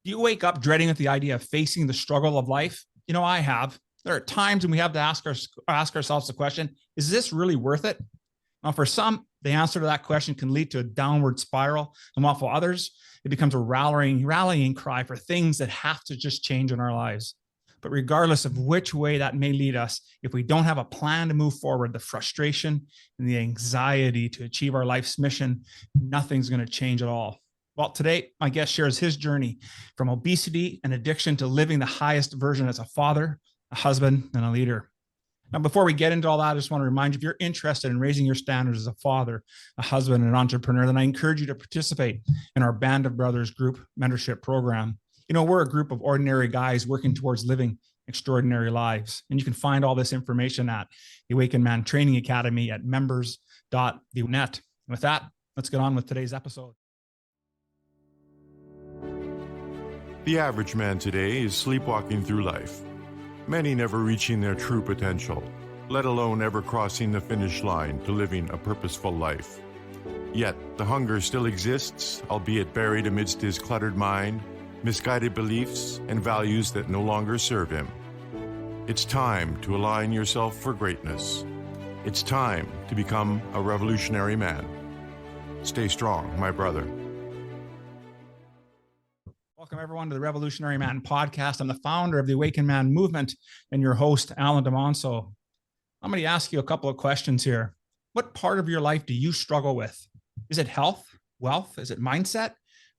Do you wake up dreading at the idea of facing the struggle of life? I have. There are times when we have to ask ourselves the question, is this really worth it? Now, for some, the answer to that question can lead to a downward spiral, and while for others, it becomes a rallying cry for things that have to just change in our lives. But regardless of which way that may lead us, if we don't have a plan to move forward, the frustration and the anxiety to achieve our life's mission, nothing's going to change at all. Well, today, my guest shares his journey from obesity and addiction to living the highest version as a father, a husband, and a leader. Now, before we get into all that, I just want to remind you, if you're interested in raising your standards as a father, a husband, and an entrepreneur, then I encourage you to participate in our Band of Brothers group mentorship program. We're a group of ordinary guys working towards living extraordinary lives. And you can find all this information at the Awakened Man Training Academy at members.thenet. With that, let's get on with today's episode. The average man today is sleepwalking through life, many never reaching their true potential, let alone ever crossing the finish line to living a purposeful life. Yet, the hunger still exists, albeit buried amidst his cluttered mind, misguided beliefs, and values that no longer serve him. It's time to align yourself for greatness. It's time to become a revolutionary man. Stay strong, my brother. Welcome, everyone, to the Revolutionary Man podcast. I'm the founder of the Awakened Man movement and your host, Alan DeMonso. I'm going to ask you a couple of questions here. What part of your life do you struggle with? Is it health, wealth? Is it mindset,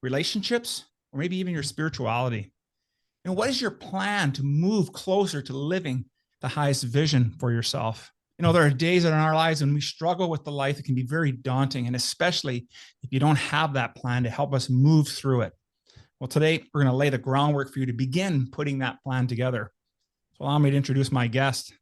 relationships, or maybe even your spirituality? And what is your plan to move closer to living the highest vision for yourself? There are days in our lives when we struggle with the life that can be very daunting, and especially if you don't have that plan to help us move through it. Well, today we're going to lay the groundwork for you to begin putting that plan together. So allow me to introduce my guest.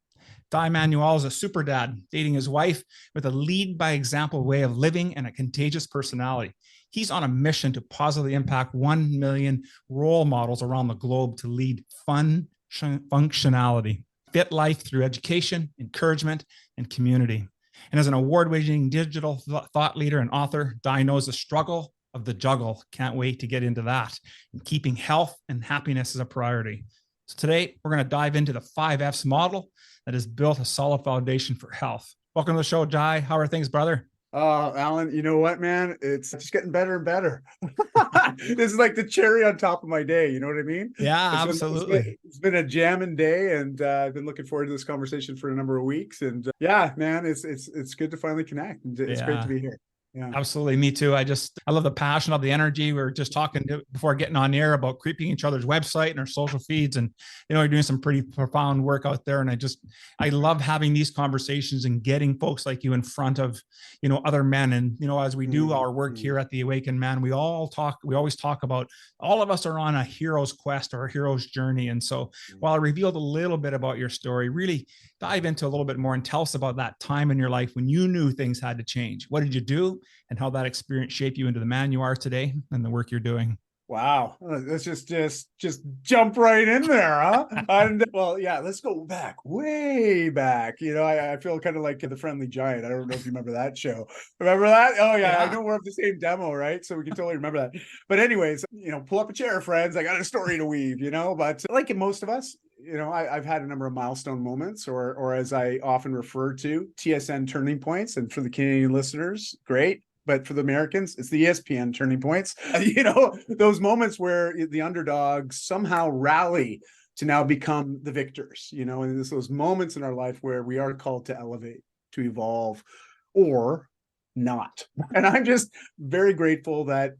Dai Manuel is a super dad, dating his wife with a lead by example way of living and a contagious personality. He's on a mission to positively impact 1 million role models around the globe to lead functionality, fit life through education, encouragement, and community. And as an award-winning digital thought leader and author, Dai knows the struggle of the juggle. Can't wait to get into that. And keeping health and happiness as a priority. So today, we're going to dive into the 5Fs model that has built a solid foundation for health. Welcome to the show, Dai. How are things, brother? Alan, you know what, man? It's just getting better and better. This is like the cherry on top of my day. You know what I mean? Yeah, absolutely. It's been a jamming day, and I've been looking forward to this conversation for a number of weeks. And yeah, man, it's good to finally connect. And it's great to be here. Yeah, absolutely. Me too. I love the passion of the energy. We were just talking before getting on air about creeping each other's website and our social feeds. And, you're doing some pretty profound work out there. And I love having these conversations and getting folks like you in front of, other men. And, as we do our work here at the Awakened Man, we always talk about all of us are on a hero's quest or a hero's journey. And so while I revealed a little bit about your story, really dive into a little bit more and tell us about that time in your life when you knew things had to change. What did you do? And how that experience shaped you into the man you are today and the work you're doing. Wow. Let's just jump right in there, huh? And well, yeah, let's go back, way back. I feel kind of like the Friendly Giant. I don't know if you remember that show. Remember that? Oh yeah. I know we're up the same demo, right? So we can totally remember that. But anyways, pull up a chair, friends. I got a story to weave, but like in most of us, I've had a number of milestone moments, or as I often refer to, TSN turning points. And for the Canadian listeners, great. But for the Americans, it's the ESPN turning points. Those moments where the underdogs somehow rally to now become the victors, and it's those moments in our life where we are called to elevate, to evolve, or not. And I'm just very grateful that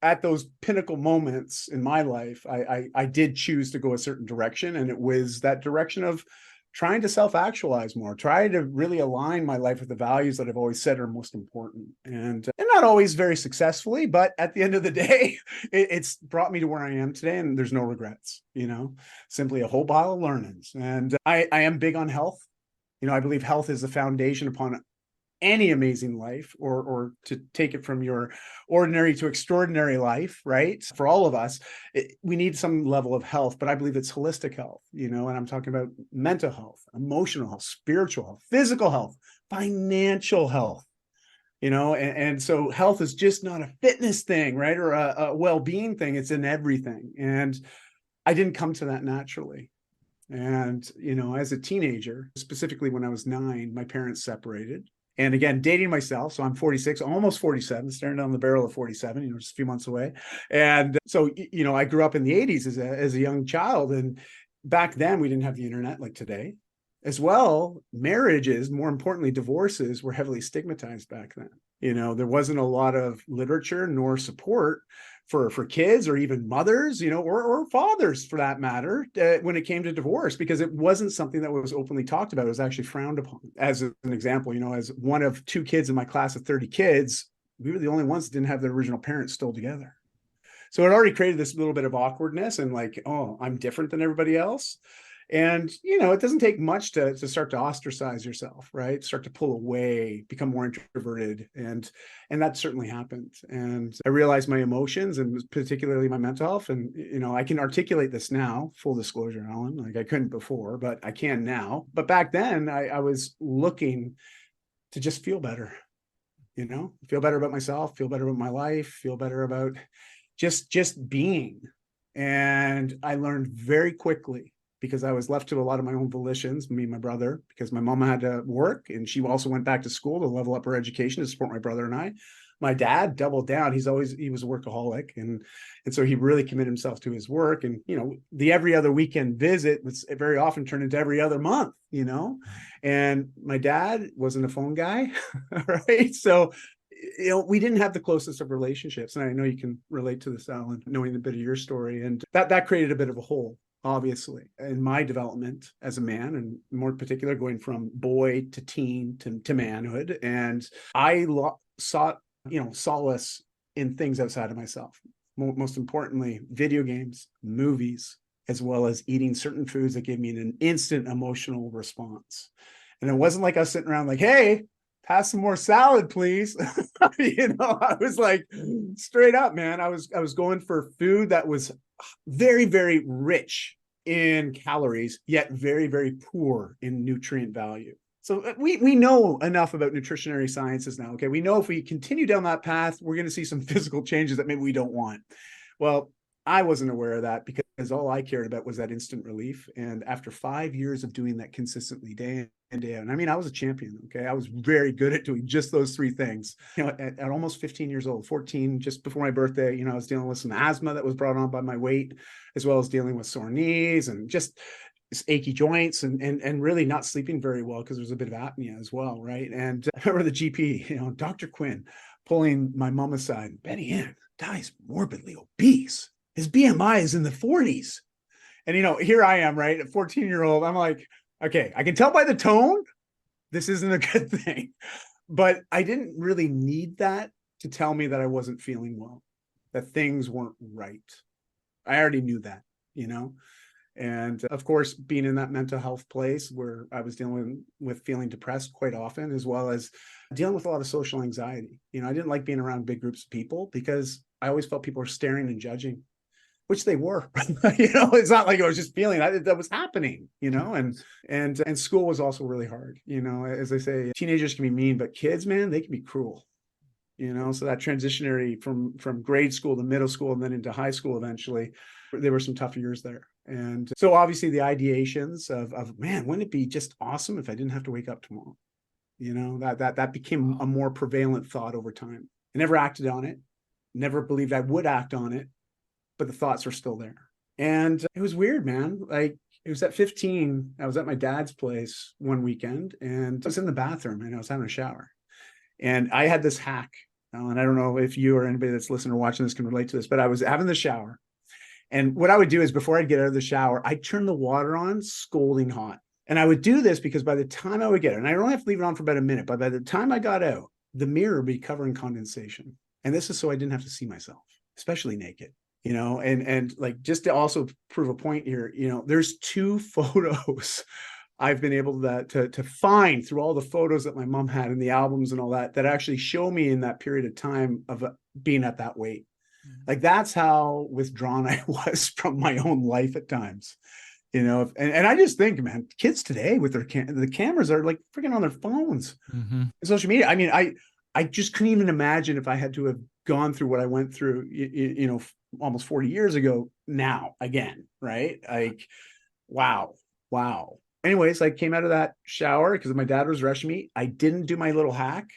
at those pinnacle moments in my life, I did choose to go a certain direction. And it was that direction of trying to self-actualize more, try to really align my life with the values that I've always said are most important. And not always very successfully, but at the end of the day, it's brought me to where I am today. And there's no regrets, simply a whole pile of learnings. And I am big on health. I believe health is the foundation upon any amazing life, or to take it from your ordinary to extraordinary life, right? For all of us, we need some level of health, but I believe it's holistic health, and I'm talking about mental health, emotional health, spiritual health, physical health, financial health. and so health is just not a fitness thing, right? Or a well-being thing. It's in everything. And I didn't come to that naturally. And, as a teenager, specifically when I was 9, my parents separated. And again, dating myself. So I'm 46, almost 47, staring down the barrel of 47, just a few months away. And so, I grew up in the 80s as a young child. And back then we didn't have the internet like today. As well, marriages, more importantly, divorces, were heavily stigmatized back then. There wasn't a lot of literature nor support for kids or even mothers, or fathers for that matter, when it came to divorce, because it wasn't something that was openly talked about. It was actually frowned upon. As an example, as one of 2 kids in my class of 30 kids, we were the only ones that didn't have their original parents still together. So it already created this little bit of awkwardness and like, oh, I'm different than everybody else. And, it doesn't take much to start to ostracize yourself, right? Start to pull away, become more introverted. And that certainly happened. And I realized my emotions and particularly my mental health. And, I can articulate this now, full disclosure, Alan, like I couldn't before, but I can now. But back then I was looking to just feel better, feel better about myself, feel better about my life, feel better about just being. And I learned very quickly, because I was left to a lot of my own volitions, me and my brother, because my mama had to work and she also went back to school to level up her education to support my brother and I. My dad doubled down. He was a workaholic. And so he really committed himself to his work. And, the every other weekend visit was very often turned into every other month, and my dad wasn't a phone guy. Right. So, we didn't have the closest of relationships. And I know you can relate to this, Alan, knowing a bit of your story. And that created a bit of a hole, obviously, in my development as a man, and more particular, going from boy to teen to manhood. And I sought, solace in things outside of myself. Most importantly, video games, movies, as well as eating certain foods that gave me an instant emotional response. And it wasn't like I was sitting around like, hey, pass some more salad, please. I was like, straight up, man. I was going for food that was very, very rich in calories, yet very, very poor in nutrient value. So we know enough about nutritionary sciences now. Okay, we know if we continue down that path, we're going to see some physical changes that maybe we don't want. Well, I wasn't aware of that because all I cared about was that instant relief. And after 5 years of doing that consistently day in, day out, and I mean, I was a champion. Okay, I was very good at doing just those 3 things. At almost 15 years old, 14, just before my birthday, I was dealing with some asthma that was brought on by my weight, as well as dealing with sore knees and just achy joints and really not sleeping very well because there's a bit of apnea as well, right? And I remember the GP, Dr. Quinn, pulling my mom aside. Benny Ann, Dai's morbidly obese. His BMI is in the 40s. And, here I am, right? A 14-year-old. I'm like, okay, I can tell by the tone, this isn't a good thing. But I didn't really need that to tell me that I wasn't feeling well, that things weren't right. I already knew that, And of course, being in that mental health place where I was dealing with feeling depressed quite often, as well as dealing with a lot of social anxiety. I didn't like being around big groups of people because I always felt people were staring and judging, which they were. It's not like I was just feeling that was happening, and school was also really hard. As I say, teenagers can be mean, but kids, man, they can be cruel. So that transitionary from grade school to middle school and then into high school eventually, there were some tough years there. And so obviously the ideations of man, wouldn't it be just awesome if I didn't have to wake up tomorrow? That became a more prevalent thought over time. I never acted on it, never believed I would act on it, but the thoughts were still there. And it was weird, man. Like, it was at 15, I was at my dad's place one weekend and I was in the bathroom and I was having a shower. And I had this hack, and I don't know if you or anybody that's listening or watching this can relate to this, but I was having the shower. And what I would do is before I'd get out of the shower, I'd turn the water on scalding hot. And I would do this because by the time I would get it, and I only have to leave it on for about a minute, but by the time I got out, the mirror would be covering condensation. And this is so I didn't have to see myself, especially naked. And like, just to also prove a point here, there's 2 photos I've been able to find through all the photos that my mom had in the albums and all that actually show me in that period of time of being at that weight. Like, that's how withdrawn I was from my own life at times, and I just think, man, kids today with the cameras are like freaking on their phones, social media. I mean, I just couldn't even imagine if I had to have gone through what I went through, almost 40 years ago now again, right? Like, wow. Anyways, I came out of that shower because my dad was rushing me. I didn't do my little hack,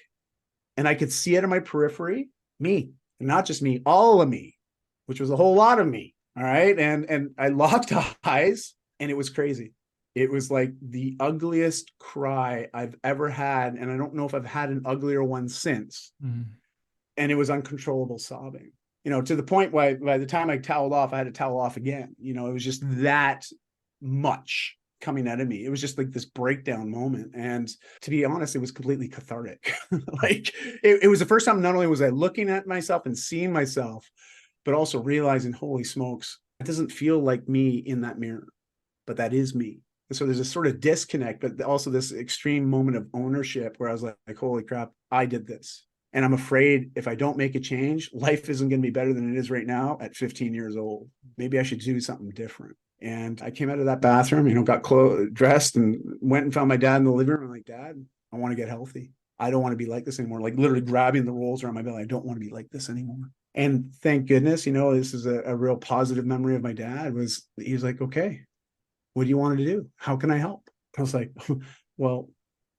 and I could see it in my periphery, me, and not just me, all of me, which was a whole lot of me. All right. And I locked eyes, and it was crazy. It was like the ugliest cry I've ever had. And I don't know if I've had an uglier one since. Mm-hmm. And it was uncontrollable sobbing, to the point where by the time I toweled off, I had to towel off again. It was just that much coming out of me. It was just like this breakdown moment. And to be honest, it was completely cathartic. Like it was the first time, not only was I looking at myself and seeing myself, but also realizing, holy smokes, it doesn't feel like me in that mirror, but that is me. And so there's a sort of disconnect, but also this extreme moment of ownership where I was like, holy crap, I did this. And I'm afraid if I don't make a change, life isn't going to be better than it is right now at 15 years old. Maybe I should do something different. And I came out of that bathroom, got dressed and went and found my dad in the living room. I'm like, Dad, I want to get healthy. I don't want to be like this anymore. Like literally grabbing the rolls around my belly. I don't want to be like this anymore. And thank goodness, this is a real positive memory of my dad. He was like, okay, what do you want to do? How can I help? I was like, well,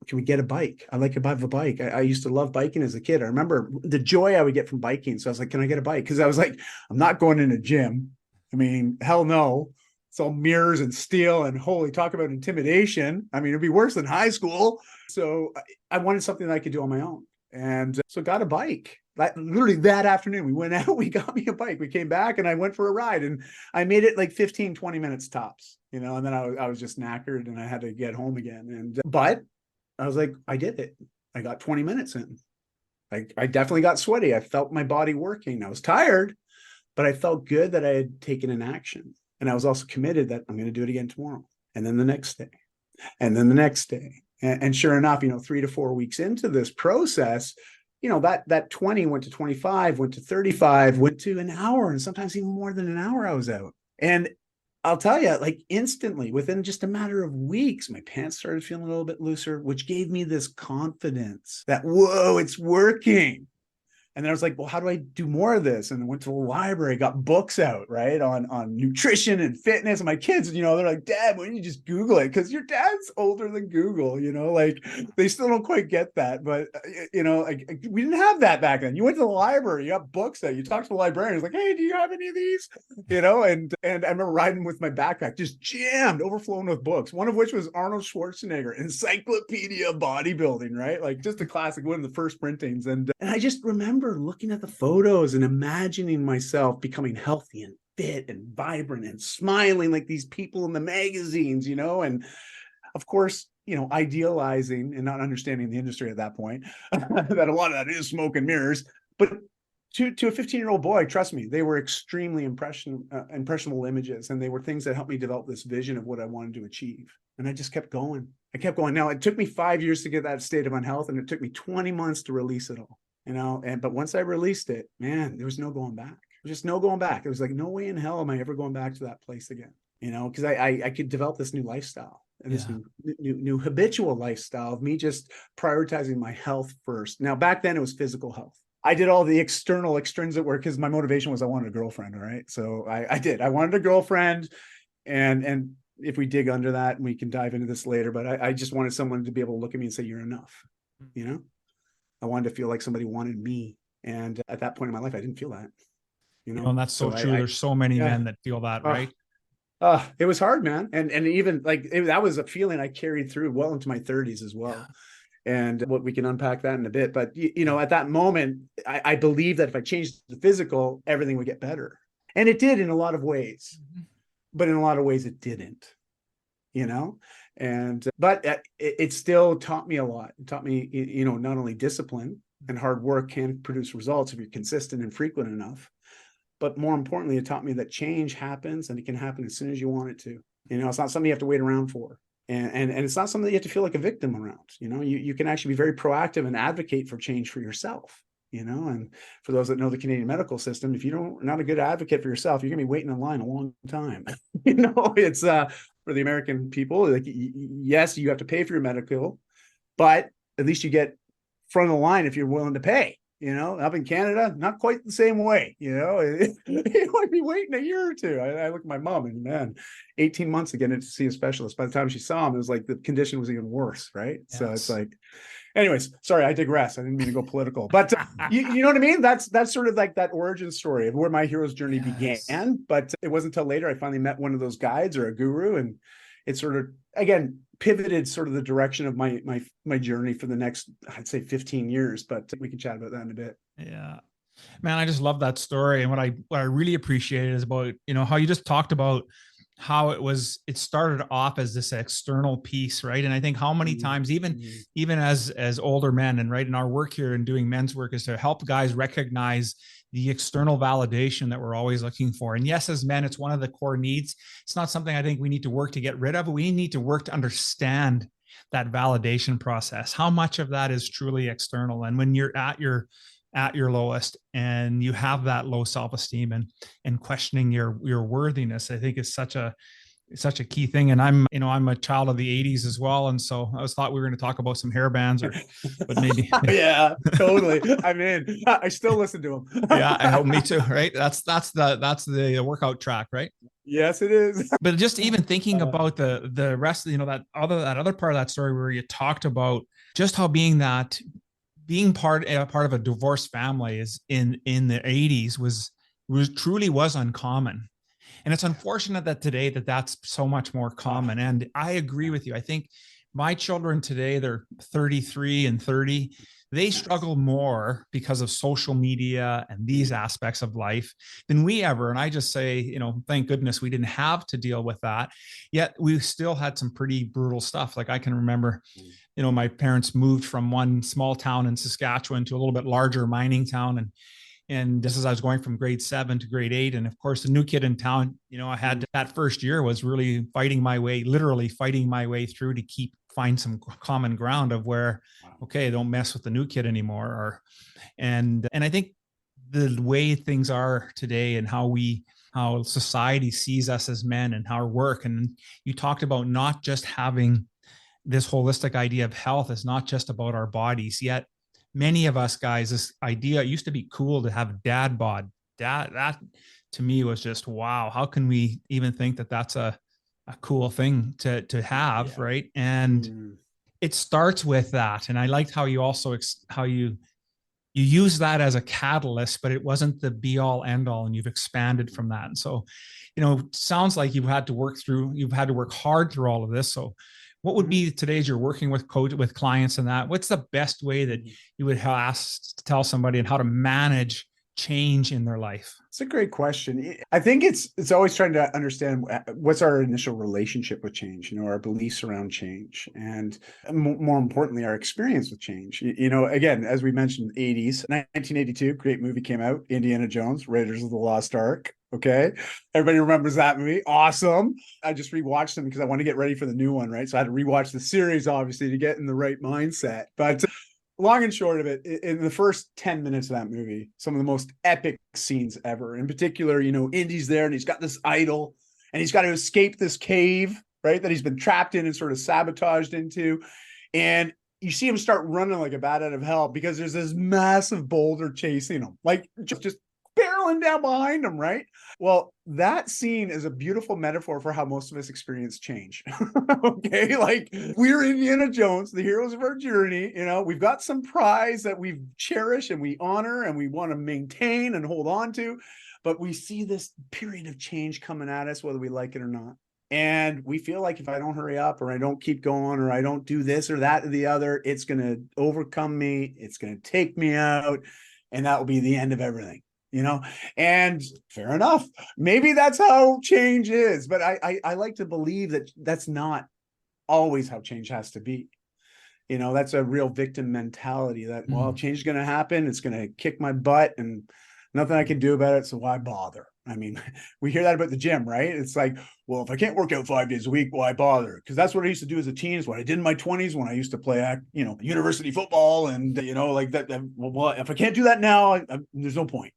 can we get a bike? I like to have a bike. I used to love biking as a kid. I remember the joy I would get from biking. So I was like, can I get a bike? Because I was like, I'm not going in a gym. I mean, hell no. It's all mirrors and steel and holy, talk about intimidation. I mean, it'd be worse than high school. So I wanted something that I could do on my own. And so got a bike. Literally that afternoon, we went out, we got me a bike. We came back and I went for a ride, and I made it like 15, 20 minutes tops, and then I was just knackered and I had to get home again. But I was like, I did it. I got 20 minutes in. I definitely got sweaty. I felt my body working. I was tired, but I felt good that I had taken an action. And I was also committed that I'm going to do it again tomorrow. And then the next day. And then the next day. And sure enough, 3 to 4 weeks into this process, that 20 went to 25, went to 35, went to an hour, and sometimes even more than an hour I was out. And I'll tell you, like instantly, within just a matter of weeks, my pants started feeling a little bit looser, which gave me this confidence that, whoa, it's working. And then I was like, well, how do I do more of this? And I went to the library, got books out, right, on nutrition and fitness. And my kids, they're like, Dad, why don't you just Google it? Because your dad's older than Google, like they still don't quite get that. But, we didn't have that back then. You went to the library, you got books out, you talked to the librarian. He's like, hey, do you have any of these? And I remember riding with my backpack, just jammed, overflowing with books, one of which was Arnold Schwarzenegger, Encyclopedia of Bodybuilding, right? Like just a classic, one of the first printings. And I just remember looking at the photos and imagining myself becoming healthy and fit and vibrant and smiling like these people in the magazines, and of course, idealizing and not understanding the industry at that point, that a lot of that is smoke and mirrors. But to a 15-year-old boy, trust me, they were extremely impressionable images, and they were things that helped me develop this vision of what I wanted to achieve. And I just kept going. Now it took me 5 years to get that state of unhealth, and it took me 20 months to release it all. But once I released it, man, there was no going back. There was just no going back. It was like, no way in hell am I ever going back to that place again, because I could develop this new lifestyle and this new habitual lifestyle of me just prioritizing my health first. Now, back then it was physical health. I did all the external extrinsic work because my motivation was I wanted a girlfriend. All right. So I did. I wanted a girlfriend, and if we dig under that, and we can dive into this later, but I just wanted someone to be able to look at me and say, you're enough, I wanted to feel like somebody wanted me. And at that point in my life, I didn't feel that, And that's so true. There's so many men that feel that, right? It was hard, man. And even like that was a feeling I carried through well into my 30s as well. Yeah. And what we can unpack that in a bit. But, at that moment, I believed that if I changed the physical, everything would get better. And it did in a lot of ways. Mm-hmm. But in a lot of ways, it didn't, but it still taught me a lot. It taught me, not only discipline and hard work can produce results if you're consistent and frequent enough, but more importantly, it taught me that change happens, and it can happen as soon as you want it to. It's not something you have to wait around for. And it's not something that you have to feel like a victim around. You can actually be very proactive and advocate for change for yourself. And for those that know the Canadian medical system, if you're not a good advocate for yourself, you're going to be waiting in line a long time. It's for the American people, like, yes, you have to pay for your medical, but at least you get front of the line if you're willing to pay. Up in Canada, not quite the same way. You might be waiting a year or two. I look at my mom and, man, 18 months to get in to see a specialist. By the time she saw him, it was like the condition was even worse, right? Yes. So it's like, anyways, sorry, I digress. I didn't mean to go political, but you know what I mean? That's sort of like that origin story of where my hero's journey began. But it wasn't until later I finally met one of those guides or a guru, and it sort of, again, pivoted sort of the direction of my journey for the next, I'd say 15 years, but we can chat about that in a bit. Yeah, man, I just love that story. And what I really appreciate is about, how you just talked about how it started off as this external piece, right? And I think how many times, even as older men, and right in our work here and doing men's work, is to help guys recognize the external validation that we're always looking for. And yes, as men, it's one of the core needs. It's not something I think we need to work to get rid of, but we need to work to understand that validation process. How much of that is truly external? And when you're at your lowest and you have that low self-esteem and questioning your worthiness, I think is such a key thing. And I'm a child of the 80s as well. And so I thought we were going to talk about some hair bands, but maybe. Yeah, totally. I mean, I still listen to them. Yeah, I hope me too. Right. That's the workout track, right? Yes, it is. But just even thinking about the rest of, that other part of that story where you talked about just how being part of a divorced family is in the 80s was truly uncommon. And it's unfortunate that today that's so much more common. And I agree with you. I think my children today, they're 33 and 30. They struggle more because of social media and these aspects of life than we ever. And I just say, thank goodness we didn't have to deal with that. Yet we still had some pretty brutal stuff. Like I can remember, my parents moved from one small town in Saskatchewan to a little bit larger mining town. And just as I was going from grade 7 to grade 8, and of course, the new kid in town, I had that first year was really literally fighting my way through to find some common ground of where, okay, don't mess with the new kid anymore. And I think the way things are today and how society sees us as men and our work. And you talked about not just having this holistic idea of health is not just about our bodies, yet many of us guys, this idea, it used to be cool to have dad bod. That to me was just, wow. How can we even think that that's a cool thing to have? Yeah. Right. And it starts with that. And I liked how you also, how you use that as a catalyst, but it wasn't the be all end all. And you've expanded from that. And so, sounds like you've had to work hard through all of this. So what would be today's you're working with clients and that, what's the best way that you would tell somebody and how to manage change in their life? It's a great question. I think it's always trying to understand what's our initial relationship with change, our beliefs around change, and more importantly, our experience with change. Again, as we mentioned, 80s, 1982, great movie came out, Indiana Jones, Raiders of the Lost Ark. Okay. Everybody remembers that movie. Awesome. I just rewatched them because I want to get ready for the new one, right? So I had to rewatch the series, obviously, to get in the right mindset. But long and short of it, in the first 10 minutes of that movie, some of the most epic scenes ever. In particular, Indy's there and he's got this idol and he's got to escape this cave, right? That he's been trapped in and sort of sabotaged into. And you see him start running like a bat out of hell because there's this massive boulder chasing him, like just barreling down behind him, right? Well, that scene is a beautiful metaphor for how most of us experience change. Okay, like we're Indiana Jones, the heroes of our journey. We've got some prize that we cherish and we honor and we want to maintain and hold on to, but we see this period of change coming at us, whether we like it or not. And we feel like if I don't hurry up or I don't keep going or I don't do this or that or the other, it's going to overcome me. It's going to take me out. And that will be the end of everything. And fair enough. Maybe that's how change is, but I like to believe that that's not always how change has to be. That's a real victim mentality that, well, change is going to happen. It's going to kick my butt and nothing I can do about it. So why bother? I mean, we hear that about the gym, right? It's like, well, if I can't work out 5 days a week, why bother? Because that's what I used to do as a teen. Is what I did in my 20s when I used to play, university football. And, like that, well, if I can't do that now, there's no point.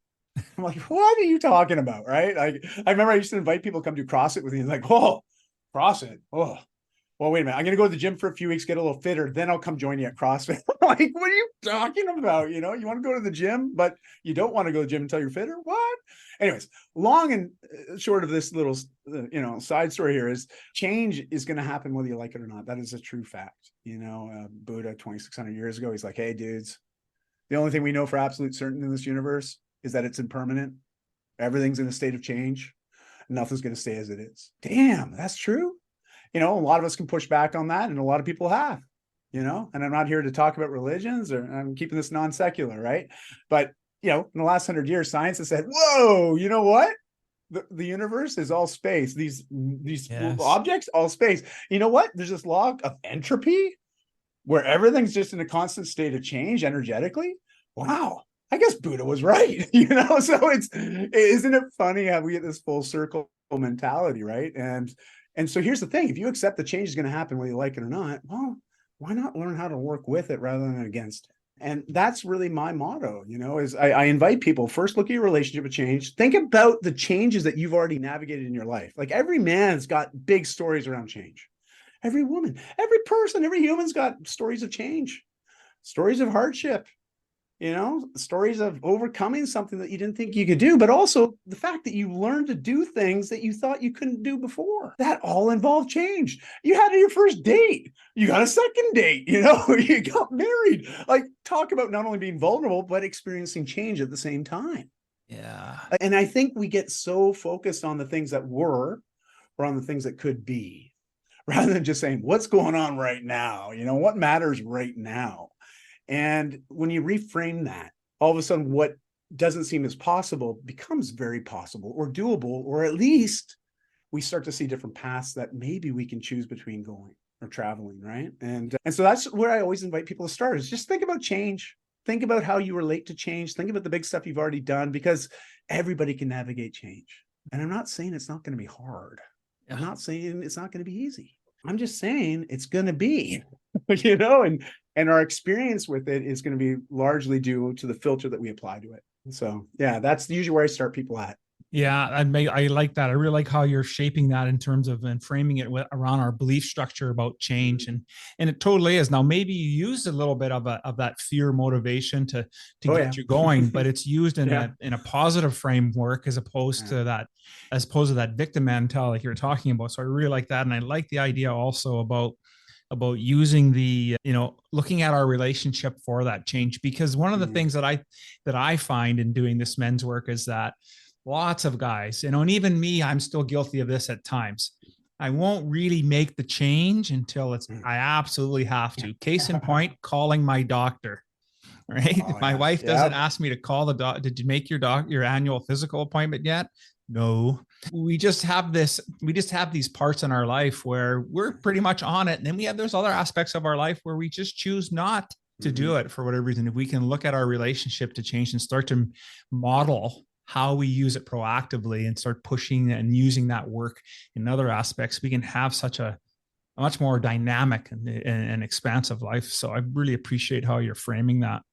I'm like, what are you talking about? Right. Like, I remember I used to invite people to come do CrossFit with me. Like, oh, CrossFit. Oh, well, wait a minute, I'm going to go to the gym for a few weeks, get a little fitter, then I'll come join you at CrossFit. Like, what are you talking about? You want to go to the gym, but you don't want to go to the gym until you're fitter? What? Anyways, long and short of this little, side story here is change is going to happen whether you like it or not. That is a true fact. Buddha, 2,600 years ago, he's like, hey, dudes, the only thing we know for absolute certain in this universe is that it's impermanent. Everything's in a state of change. Nothing's going to stay as it is. Damn, that's true. A lot of us can push back on that, and a lot of people have, and I'm not here to talk about religions, or I'm keeping this non-secular, right? But, in the last 100 years, science has said, whoa, you know what? The universe is all space. These yes. Objects, all space. You know what? There's this law of entropy where everything's just in a constant state of change energetically. Wow. I guess Buddha was right, so isn't it funny how we get this full circle mentality, right? And so here's the thing, if you accept the change is going to happen whether you like it or not, well, why not learn how to work with it rather than against it? And that's really my motto, is I invite people, first look at your relationship with change. Think about the changes that you've already navigated in your life. Like every man's got big stories around change. Every woman, every person, every human's got stories of change, stories of hardship, stories of overcoming something that you didn't think you could do, but also the fact that you learned to do things that you thought you couldn't do before. That all involved change. You had your first date. You got a second date, you got married. Like, talk about not only being vulnerable, but experiencing change at the same time. Yeah. And I think we get so focused on the things that were or on the things that could be, rather than just saying, what's going on right now? What matters right now? And when you reframe that, all of a sudden, what doesn't seem as possible becomes very possible or doable, or at least we start to see different paths that maybe we can choose between going or traveling, right? And so that's where I always invite people to start, is just think about change. Think about how you relate to change. Think about the big stuff you've already done, because everybody can navigate change. And I'm not saying it's not going to be hard. I'm not saying it's not going to be easy. I'm just saying it's going to be, and our experience with it is going to be largely due to the filter that we apply to it. So yeah, that's usually where I start people at. Yeah, I like that. I really like how you're shaping that in terms of and framing it around our belief structure about change, and it totally is. Now, maybe you used a little bit of that fear motivation to get you going, but it's used in a positive framework as opposed to that victim mentality like you're talking about. So I really like that, and I like the idea also about using the looking at our relationship for that change, because one of the things that I find in doing this men's work is that lots of guys, and even me, I'm still guilty of this at times. I won't really make the change until I absolutely have to. Case in point, calling my doctor, right? Oh, my wife doesn't ask me to call the doctor. Did you make your annual physical appointment yet? No. We just have these parts in our life where we're pretty much on it. And then there's other aspects of our life where we just choose not to do it for whatever reason. If we can look at our relationship to change and start to model how we use it proactively and start pushing and using that work in other aspects, we can have such a much more dynamic and expansive life. So I really appreciate how you're framing that.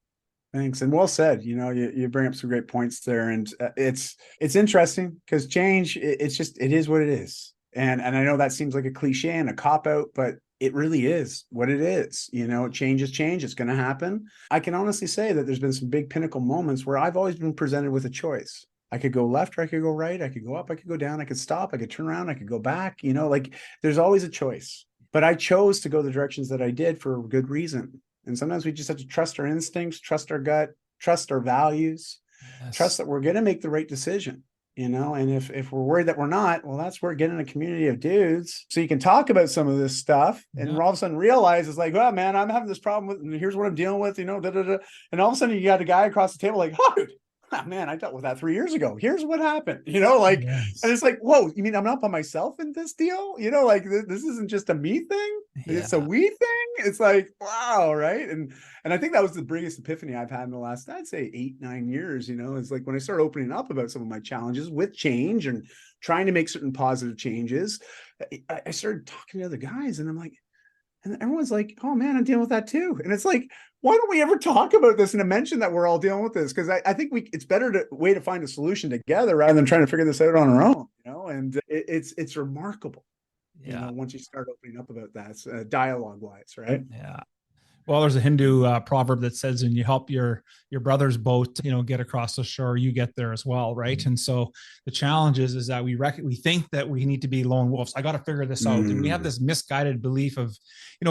Thanks. And well said. You bring up some great points there, and it's interesting because change, it is what it is. And I know that seems like a cliche and a cop out, but it really is what it is. Change is change. It's going to happen. I can honestly say that there's been some big pinnacle moments where I've always been presented with a choice. I could go left or I could go right. I could go up, I could go down, I could stop, I could turn around, I could go back, there's always a choice. But I chose to go the directions that I did for a good reason. And sometimes we just have to trust our instincts, trust our gut, trust our values, trust that we're going to make the right decision. And if we're worried that we're not, well, that's where we get in a community of dudes. So you can talk about some of this stuff and all of a sudden realize it's like, oh man, I'm having this problem with, and here's what I'm dealing with, And all of a sudden you got a guy across the table like, oh, dude, man, I dealt with that 3 years ago. Here's what happened, and it's like, whoa, you mean I'm not by myself in this deal? This isn't just a me thing. It's a we thing. It's like, wow. Right. And I think that was the biggest epiphany I've had in the last, I'd say 8-9 years, it's like when I started opening up about some of my challenges with change and trying to make certain positive changes, I started talking to other guys and I'm like, and everyone's like, oh man, I'm dealing with that too. And it's like, why don't we ever talk about this and mention that we're all dealing with this? Because I think it's better way to find a solution together rather than trying to figure this out on our own, and it's remarkable. Yeah. once you start opening up about that, dialogue wise, right? Yeah. Well, there's a Hindu proverb that says, "When you help your brother's boat, get across the shore, you get there as well, right?" And so the challenge is that we think that we need to be lone wolves. I got to figure this out, and we have this misguided belief of,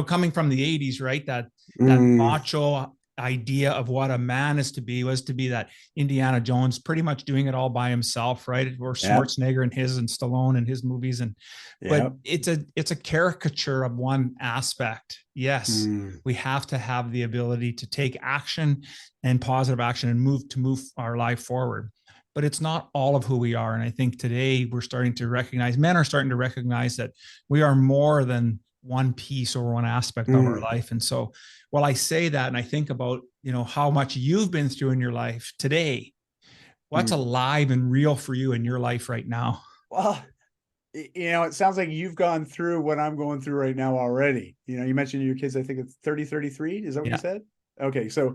coming from the '80s, right? That macho idea of what a man is to be was to be that Indiana Jones, pretty much doing it all by himself, right? Or Schwarzenegger and Stallone and his movies, but it's a caricature of one aspect. Yes, we have to have the ability to take action and positive action and move our life forward. But it's not all of who we are. And I think today men are starting to recognize that we are more than one piece or one aspect of our life. And so while I say that, and I think about, how much you've been through in your life today, what's alive and real for you in your life right now? Well, it sounds like you've gone through what I'm going through right now already. You mentioned your kids, I think it's 30, 33. Is that what you said? Okay. So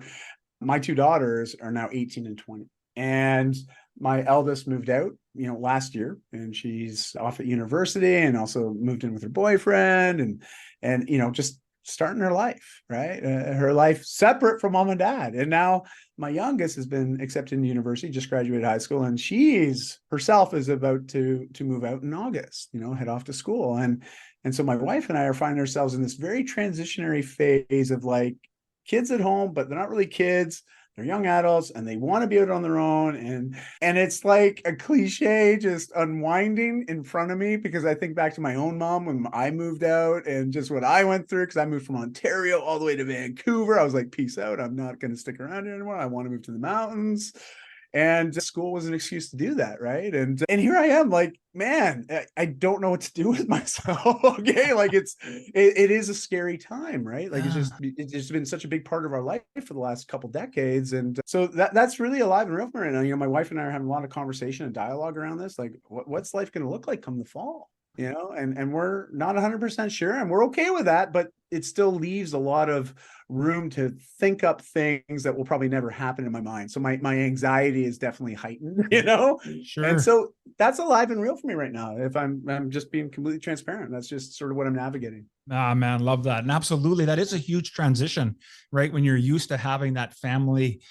my two daughters are now 18 and 20. And my eldest moved out, last year, and she's off at university and also moved in with her boyfriend and just starting her life, right? Her life separate from mom and dad. And now my youngest has been accepted into university, just graduated high school, and she's herself is about to move out in August, head off to school. And so my wife and I are finding ourselves in this very transitionary phase of like kids at home, but they're not really kids. They're young adults and they want to be out on their own. And it's like a cliche just unwinding in front of me, because I think back to my own mom when I moved out and just what I went through, because I moved from Ontario all the way to Vancouver. I was like, peace out. I'm not going to stick around here anymore. I want to move to the mountains. And school was an excuse to do that, right? And here I am, like, man, I don't know what to do with myself. Okay, like it is a scary time, right? Like it's just been such a big part of our life for the last couple decades, and so that's really alive and real for me right now. My wife and I are having a lot of conversation and dialogue around this, like what's life going to look like come the fall? And we're not 100% sure, and we're okay with that, but it still leaves a lot of room to think up things that will probably never happen in my mind. So my anxiety is definitely heightened, Sure. And so that's alive and real for me right now. If I'm just being completely transparent, that's just sort of what I'm navigating. Ah, man, love that. And absolutely, that is a huge transition, right? When you're used to having that family,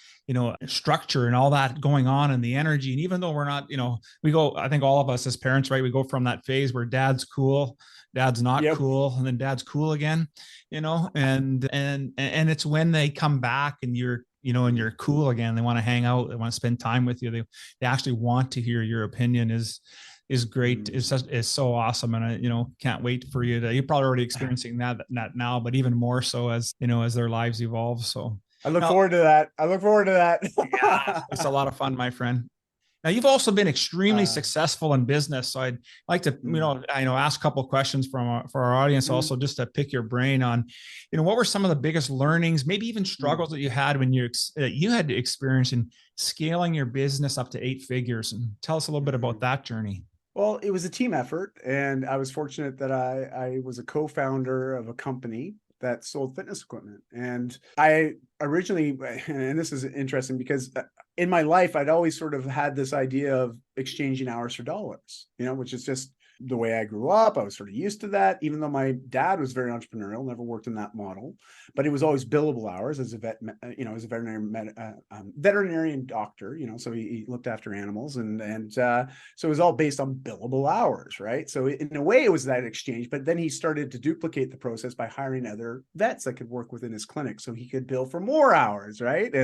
structure and all that going on and the energy. And even though we're not, I think all of us as parents, right, we go from that phase where dad's cool, dad's not cool, and then dad's cool again, and it's when they come back and you're cool again. They want to hang out. They want to spend time with you. They actually want to hear your opinion is great. Is so awesome. And I, can't wait for you're probably already experiencing that now, but even more so as their lives evolve. So I look forward to that. Yeah, it's a lot of fun, my friend. Now, you've also been extremely successful in business. So I'd like to, ask a couple of questions for our audience also, just to pick your brain on, what were some of the biggest learnings, maybe even struggles that you had when you had to experience in scaling your business up to 8 figures, and tell us a little bit about that journey. Well, it was a team effort, and I was fortunate that I was a co-founder of a company that sold fitness equipment. And I originally, and this is interesting because in my life, I'd always sort of had this idea of exchanging hours for dollars, which is just the way I grew up. I was sort of used to that, even though my dad was very entrepreneurial, never worked in that model, but it was always billable hours as a as a veterinarian doctor, so he looked after animals, and so it was all based on billable hours, right? So in a way it was that exchange, but then he started to duplicate the process by hiring other vets that could work within his clinic so he could bill for more hours, right?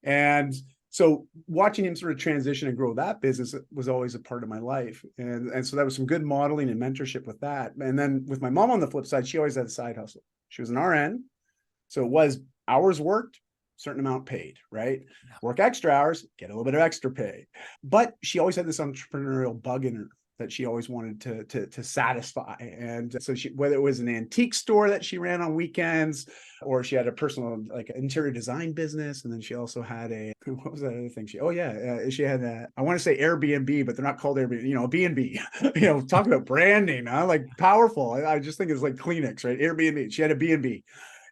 And so watching him sort of transition and grow that business was always a part of my life. And so that was some good modeling and mentorship with that. And then with my mom on the flip side, she always had a side hustle. She was an RN. So it was hours worked, certain amount paid, right? Yeah. Work extra hours, get a little bit of extra pay. But she always had this entrepreneurial bug in her that she always wanted to satisfy. And so whether it was an antique store that she ran on weekends, or she had a personal like interior design business, and then she also had what was that other thing? She had I want to say Airbnb, but they're not called Airbnb, a B&B. Talk about branding, like powerful. I just think it's like Kleenex, right? Airbnb. She had a B&B.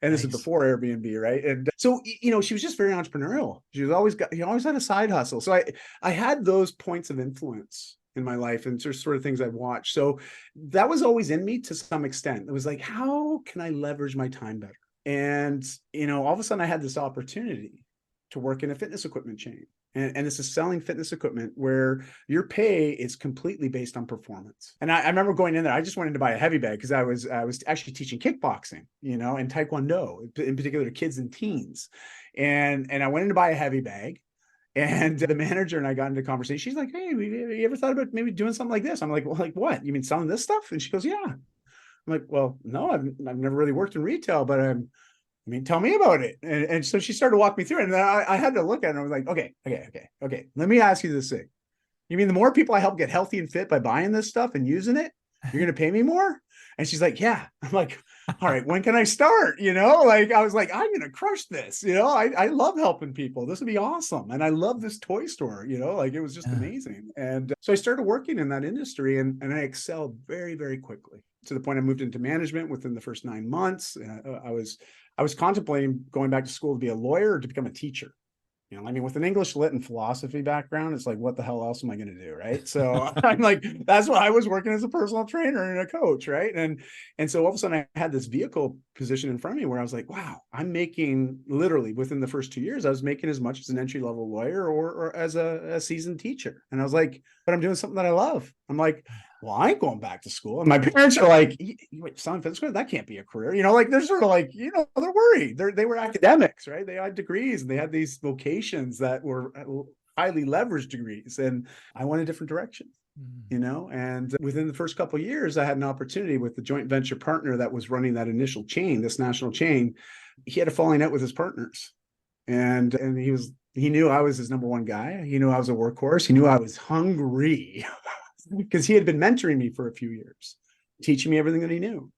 And this is before Airbnb, right? And so, she was just very entrepreneurial. She always had a side hustle. So I had those points of influence in my life and sort of things I've watched. So that was always in me to some extent. It was like, how can I leverage my time better? And, all of a sudden I had this opportunity to work in a fitness equipment chain. And it's a selling fitness equipment where your pay is completely based on performance. And I remember going in there, I just wanted to buy a heavy bag because I was actually teaching kickboxing, and Taekwondo, in particular to kids and teens. And I went in to buy a heavy bag. And the manager and I got into conversation. She's like, "Hey, you ever thought about maybe doing something like this?" I'm like, "Well, like what? You mean selling this stuff?" And she goes, "Yeah." I'm like, "Well, no, I've never really worked in retail, but tell me about it." And so she started to walk me through it. And then I had to look at it and I was like, okay. Let me ask you this thing. You mean the more people I help get healthy and fit by buying this stuff and using it, you're going to pay me more? And she's like, "Yeah." I'm like, "All right, when can I start?" Like I was like, I'm going to crush this. I love helping people. This would be awesome. And I love this toy store, like it was just amazing. And so I started working in that industry and I excelled very, very quickly to the point I moved into management within the first 9 months. I was contemplating going back to school to be a lawyer or to become a teacher. With an English lit and philosophy background, it's like, what the hell else am I going to do? Right. So I'm like, that's why I was working as a personal trainer and a coach. Right. And so all of a sudden I had this vehicle position in front of me where I was like, wow, I'm making literally within the first 2 years, I was making as much as an entry level lawyer or as a seasoned teacher. And I was like, but I'm doing something that I love. I'm like, well, I ain't going back to school. And my parents are like, "Wait, selling fitness equipment, that can't be a career." They're sort of like, they're worried. They were academics, right? They had degrees and they had these vocations that were highly leveraged degrees. And I went a different direction, and within the first couple of years, I had an opportunity with the joint venture partner that was running that initial chain, this national chain. He had a falling out with his partners. And he knew I was his number one guy. He knew I was a workhorse. He knew I was hungry because he had been mentoring me for a few years, teaching me everything that he knew.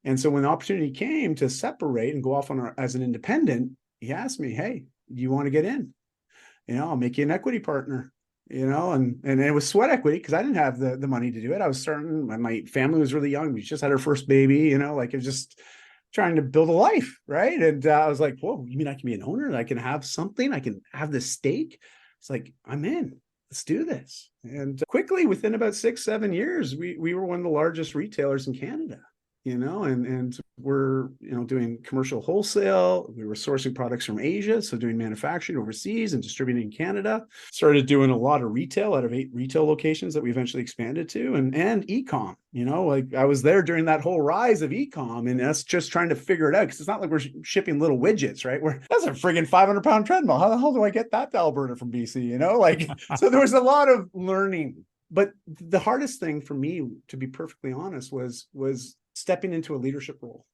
And so when the opportunity came to separate and go off as an independent, he asked me, "Hey, do you want to get in? I'll make you an equity partner." And it was sweat equity because I didn't have the money to do it. I was starting, my family was really young. We just had our first baby, like it was just trying to build a life. Right. And I was like, "Whoa, you mean I can be an owner? I can have something? I can have this stake?" It's like, I'm in. Let's do this. And quickly, within about 6-7 years, we were one of the largest retailers in Canada, and we're, doing commercial wholesale. We were sourcing products from Asia. So doing manufacturing overseas and distributing in Canada. Started doing a lot of retail out of 8 retail locations that we eventually expanded to, and e-com, like I was there during that whole rise of e-com and us just trying to figure it out. Cause it's not like we're shipping little widgets, right? That's a friggin' 500-pound treadmill. How the hell do I get that to Alberta from BC? So there was a lot of learning, but the hardest thing for me, to be perfectly honest, was stepping into a leadership role,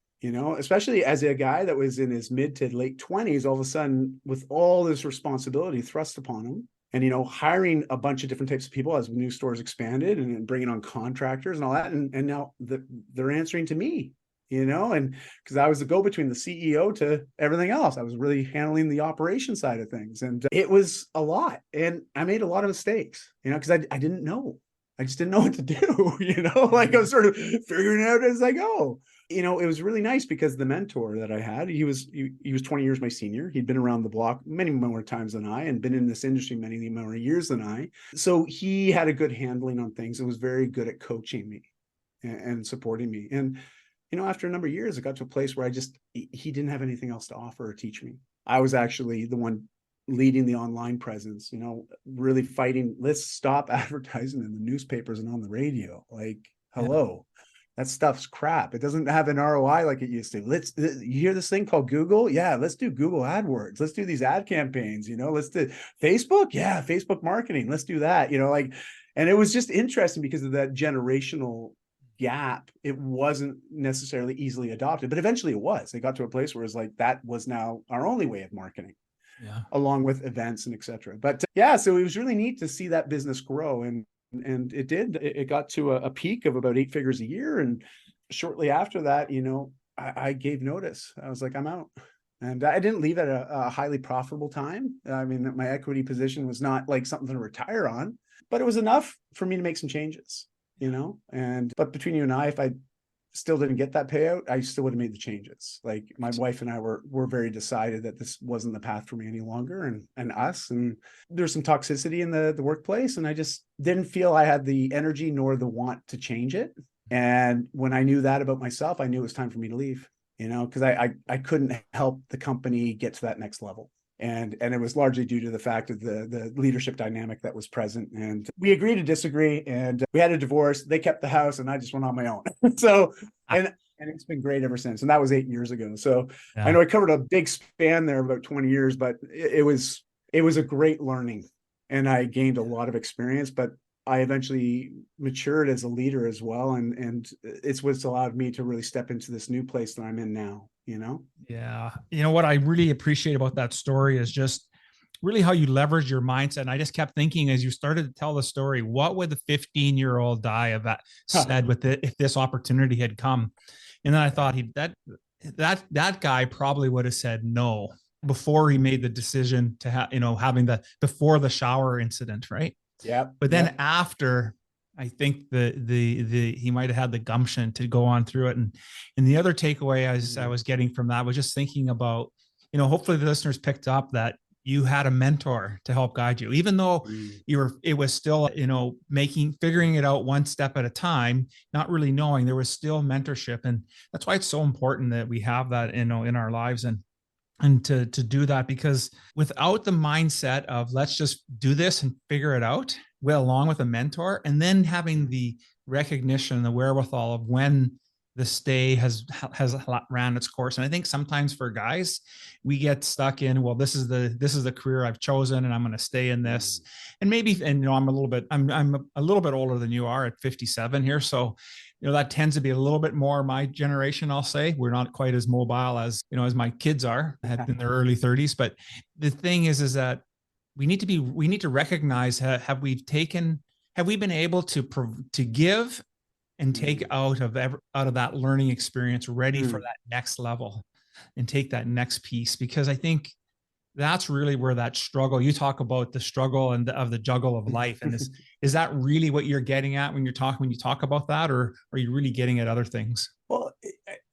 especially as a guy that was in his mid to late 20s, all of a sudden with all this responsibility thrust upon him and, hiring a bunch of different types of people as new stores expanded and bringing on contractors and all that. And now they're answering to me, and because I was the go-between the CEO to everything else. I was really handling the operation side of things. And it was a lot. And I made a lot of mistakes, because I didn't know. I just didn't know what to do, like I was sort of figuring it out as I go. It was really nice because the mentor that I had, he was 20 years my senior. He'd been around the block many more times than I and been in this industry many more years than I. So he had a good handling on things and was very good at coaching me and supporting me. And, after a number of years, it got to a place where he didn't have anything else to offer or teach me. I was actually the one leading the online presence, really fighting, let's stop advertising in the newspapers and on the radio. Like, hello, that stuff's crap. It doesn't have an ROI like it used to. You hear this thing called Google? Yeah, let's do Google AdWords. Let's do these ad campaigns, let's do Facebook. Yeah, Facebook marketing. Let's do that, and it was just interesting because of that generational gap. It wasn't necessarily easily adopted, but eventually it was. It got to a place where it's like, that was now our only way of marketing. Yeah. Along with events and etc. But so it was really neat to see that business grow, and it did. It got to a peak of about 8 figures a year, and shortly after that, I gave notice. I was like, I'm out, and I didn't leave at a highly profitable time. My equity position was not like something to retire on, but it was enough for me to make some changes. But between you and I, if I still didn't get that payout, I still would have made the changes. Like my wife and I were very decided that this wasn't the path for me any longer, and there's some toxicity in the workplace, and I just didn't feel I had the energy nor the want to change it. And when I knew that about myself, I knew it was time for me to leave, because I couldn't help the company get to that next level. And it was largely due to the fact of the leadership dynamic that was present. And we agreed to disagree, and we had a divorce. They kept the house, and I just went on my own. So, and it's been great ever since. And that was 8 years ago. So I know I covered a big span there, about 20 years, but it was a great learning, and I gained a lot of experience, but I eventually matured as a leader as well. And it's what's allowed me to really step into this new place that I'm in now, Yeah. What I really appreciate about that story is just really how you leverage your mindset. And I just kept thinking as you started to tell the story, what would the 15-year-old Dai have said with it if this opportunity had come? And then I thought that guy probably would have said no before he made the decision to having before the shower incident, right? Yeah. But then after, I think he might have had the gumption to go on through it. And the other takeaway I was getting from that was just thinking about, hopefully the listeners picked up that you had a mentor to help guide you, even though it was still, figuring it out one step at a time, not really knowing, there was still mentorship. And that's why it's so important that we have that, in our lives, and to do that, because without the mindset of let's just do this and figure it out, along with a mentor, and then having the recognition and the wherewithal of when the stay has ran its course. And I think sometimes for guys, we get stuck in, well, this is the career I've chosen, and I'm going to stay in this. And maybe, I'm a little bit older than you are at 57 here. So, that tends to be a little bit more my generation, I'll say. We're not quite as mobile as my kids are in their early 30s. But the thing is that we need to recognize, have we been able to give and take out of that learning experience, ready for that next level and take that next piece? Because I think that's really where that struggle, you talk about the struggle and of the juggle of life. And is that really what you're getting at when you talk about that, or are you really getting at other things? Well,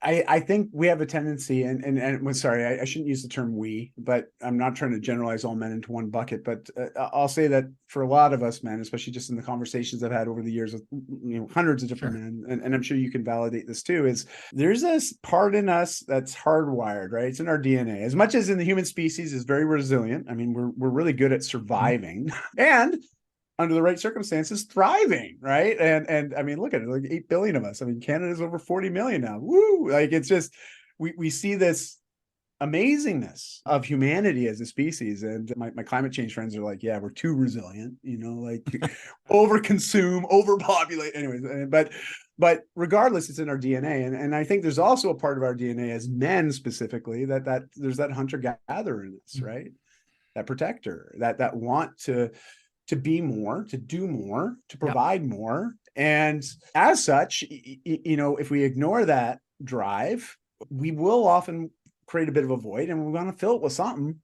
I think we have a tendency, and sorry, I shouldn't use the term we, but I'm not trying to generalize all men into one bucket, but I'll say that for a lot of us men, especially just in the conversations I've had over the years with hundreds of different men, and I'm sure you can validate this too, is there's this part in us that's hardwired, right? It's in our DNA. As much as in the human species is very resilient. I mean, we're really good at surviving and under the right circumstances, thriving, right? And I mean, look at it, like 8 billion of us. I mean, Canada's over 40 million now. Woo! Like, it's just, we see this amazingness of humanity as a species. And my climate change friends are like, yeah, we're too resilient, like overconsume, overpopulate. Anyways, but regardless, it's in our DNA. And I think there's also a part of our DNA as men specifically, that there's that hunter-gatherer in us, right? That protector, that want to be more, to do more, to provide more. And as such, if we ignore that drive, we will often create a bit of a void, and we want to fill it with something,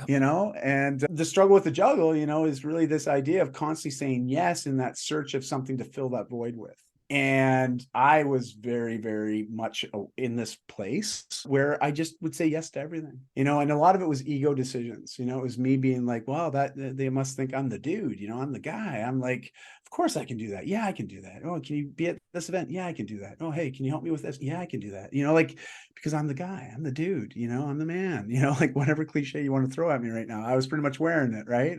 and the struggle with the juggle, is really this idea of constantly saying yes in that search of something to fill that void with. And I was very, very much in this place where I just would say yes to everything, and a lot of it was ego decisions. It was me being like, well, that they must think I'm the dude, I'm the guy. I'm like, of course I can do that. Yeah, I can do that. Oh, can you be at this event? Yeah, I can do that. Oh, hey, can you help me with this? Yeah, I can do that. Because I'm the guy, I'm the dude, I'm the man, like whatever cliche you want to throw at me right now. I was pretty much wearing it. Right.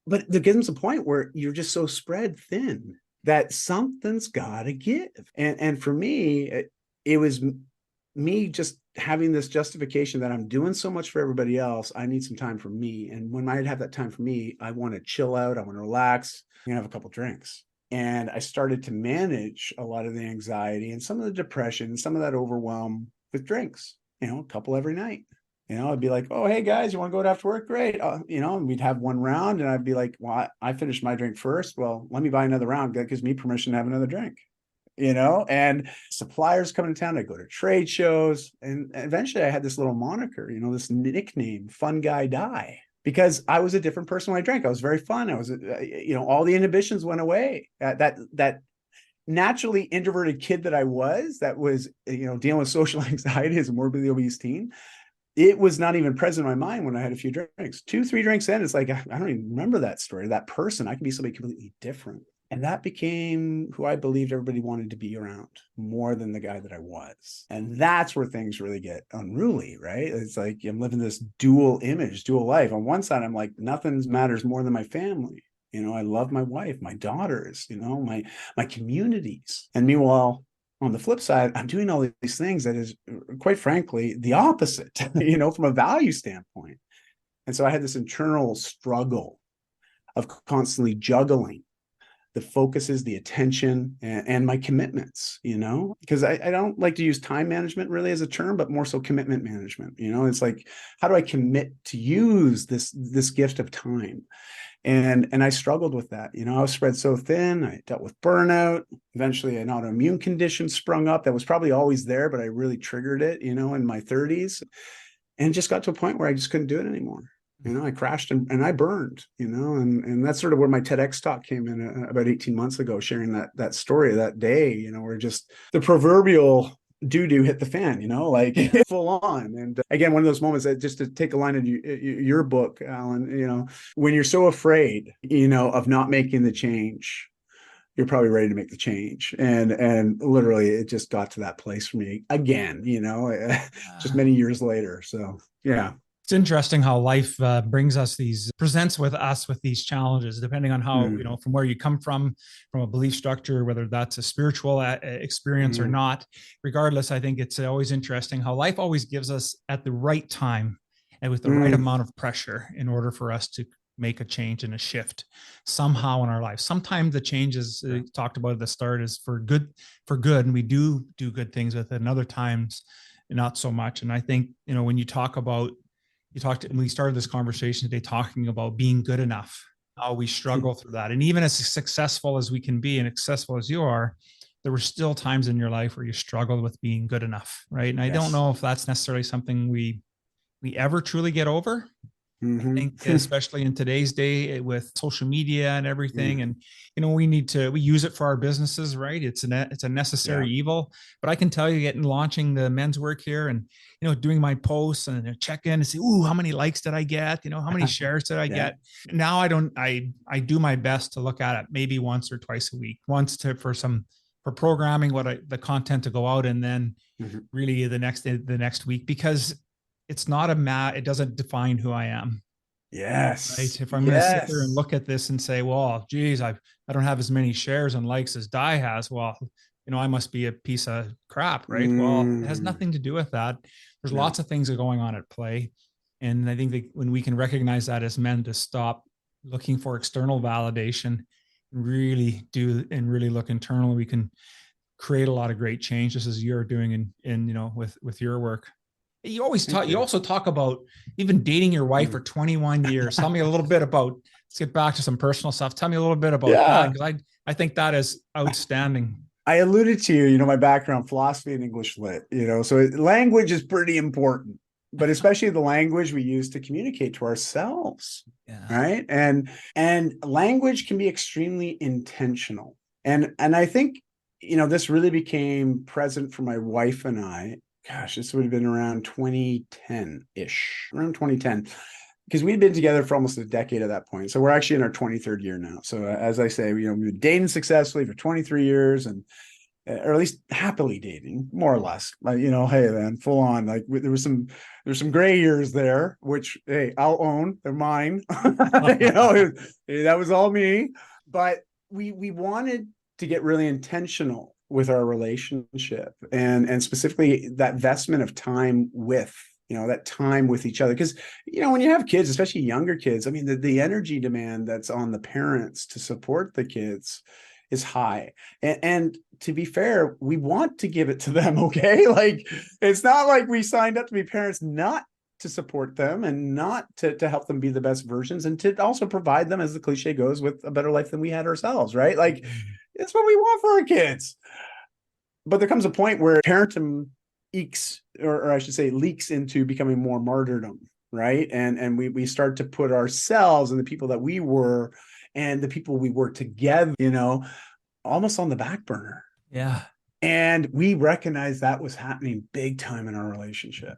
But there comes a point where you're just so spread thin that something's got to give. And for me, it was me just having this justification that I'm doing so much for everybody else. I need some time for me. And when I have that time for me, I want to chill out. I want to relax. I'm going to have a couple drinks. And I started to manage a lot of the anxiety and some of the depression, some of that overwhelm with drinks, a couple every night. I'd be like, oh, hey guys, you want to go out after work? Great. And we'd have one round, and I'd be like, well, I finished my drink first. Well, let me buy another round. That gives me permission to have another drink, and suppliers coming to town. I go to trade shows, and eventually I had this little moniker, this nickname, Fun Guy Dai, because I was a different person when I drank. I was very fun. I was, all the inhibitions went away. That naturally introverted kid that I was, dealing with social anxiety as a morbidly obese teen, it was not even present in my mind when I had a few drinks. 2-3 drinks in, it's like, I don't even remember that story, that person. I can be somebody completely different. And that became who I believed everybody wanted to be around more than the guy that I was. And that's where things really get unruly, right? It's like I'm living this dual image, dual life. On one side, I'm like, nothing matters more than my family. I love my wife, my daughters, my communities. And meanwhile, on the flip side, I'm doing all these things that is, quite frankly, the opposite, from a value standpoint. And so I had this internal struggle of constantly juggling the focuses, the attention, and my commitments, because I don't like to use time management really as a term, but more so commitment management. It's like, how do I commit to use this gift of time? And I struggled with that. I was spread so thin. I dealt with burnout. Eventually, an autoimmune condition sprung up that was probably always there, but I really triggered it, in my 30s, and just got to a point where I just couldn't do it anymore. I crashed and I burned, and that's sort of where my TEDx talk came in about 18 months ago, sharing that story of that day, where just the proverbial doo-doo hit the fan, like full on. And again, one of those moments that, just to take a line in your book, Alan, when you're so afraid, of not making the change, you're probably ready to make the change. And literally it just got to that place for me again, just many years later. So, yeah. It's interesting how life presents with these challenges, depending on how, from where you come from a belief structure, whether that's a spiritual experience or not. Regardless, I think it's always interesting how life always gives us at the right time and with the right amount of pressure in order for us to make a change and a shift somehow in our life. Sometimes the changes talked about at the start is for good, and we do good things with it, and other times not so much. And I think, when we started this conversation today talking about being good enough, how we struggle through that. And even as successful as we can be and successful as you are, there were still times in your life where you struggled with being good enough, right? And I don't know if that's necessarily something we ever truly get over. I think especially in today's day with social media and everything, and we use it for our businesses, right? It's a necessary evil. But I can tell you, launching the men's work here, and doing my posts and check in and say, ooh, how many likes did I get? How many shares did I get? Now I do my best to look at it maybe once or twice a week, for programming the content to go out, and then really the next week, because it's not it doesn't define who I am. Yes. Right. If I'm going to sit there and look at this and say, well, geez, I don't have as many shares and likes as Dai has. Well, I must be a piece of crap, right? Well, it has nothing to do with that. There's lots of things that are going on at play. And I think that when we can recognize that as men, to stop looking for external validation and really look internally, we can create a lot of great change, just as you're doing with your work. You also talk about even dating your wife for 21 years. Tell me a little bit about, let's get back to some personal stuff. Tell me a little bit about that, because I think that is outstanding. I alluded to, my background, philosophy and English lit, so language is pretty important, but especially the language we use to communicate to ourselves. Right. And language can be extremely intentional. And I think, this really became present for my wife and I. Gosh, this would have been around 2010-ish, because we'd been together for almost a decade at that point. So we're actually in our 23rd year now. So as I say, we've been dating successfully for 23 years, and or at least happily dating, more or less. Like, hey man, full on. Like there's some gray years there, which, hey, I'll own. They're mine. That was all me. But we wanted to get really intentional with our relationship, and specifically that investment of time with, that time with each other. Because, when you have kids, especially younger kids, I mean, the energy demand that's on the parents to support the kids is high. And to be fair, we want to give it to them. Okay. Like, it's not like we signed up to be parents not to support them and not to help them be the best versions, and to also provide them, as the cliche goes, with a better life than we had ourselves. Right. Like, it's what we want for our kids. But there comes a point where parenting leaks into becoming more martyrdom, right? And we start to put ourselves and the people that we were and the people we were together, almost on the back burner. Yeah. And we recognized that was happening big time in our relationship,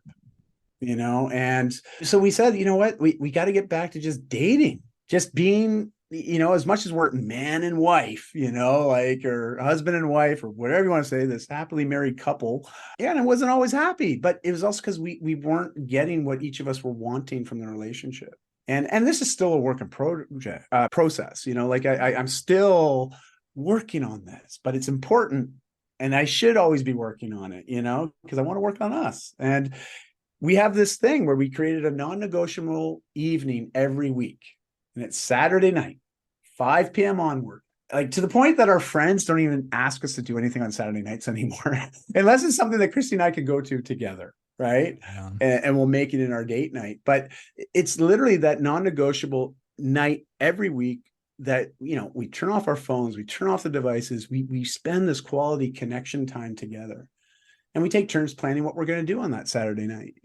and so we said, you know what, we got to get back to just dating, just being, as much as we're man and wife, or husband and wife, or whatever you want to say, this happily married couple. Yeah, and I wasn't always happy, but it was also because we weren't getting what each of us were wanting from the relationship. And this is still a work in process, I'm still working on this, but it's important. And I should always be working on it, because I want to work on us. And we have this thing where we created a non-negotiable evening every week. And it's Saturday night, 5 p.m. onward. Like, to the point that our friends don't even ask us to do anything on Saturday nights anymore, unless it's something that Christy and I could go to together. Right. Yeah. And we'll make it in our date night. But it's literally that non-negotiable night every week that, we turn off our phones, we turn off the devices, we spend this quality connection time together. And we take turns planning what we're going to do on that Saturday night,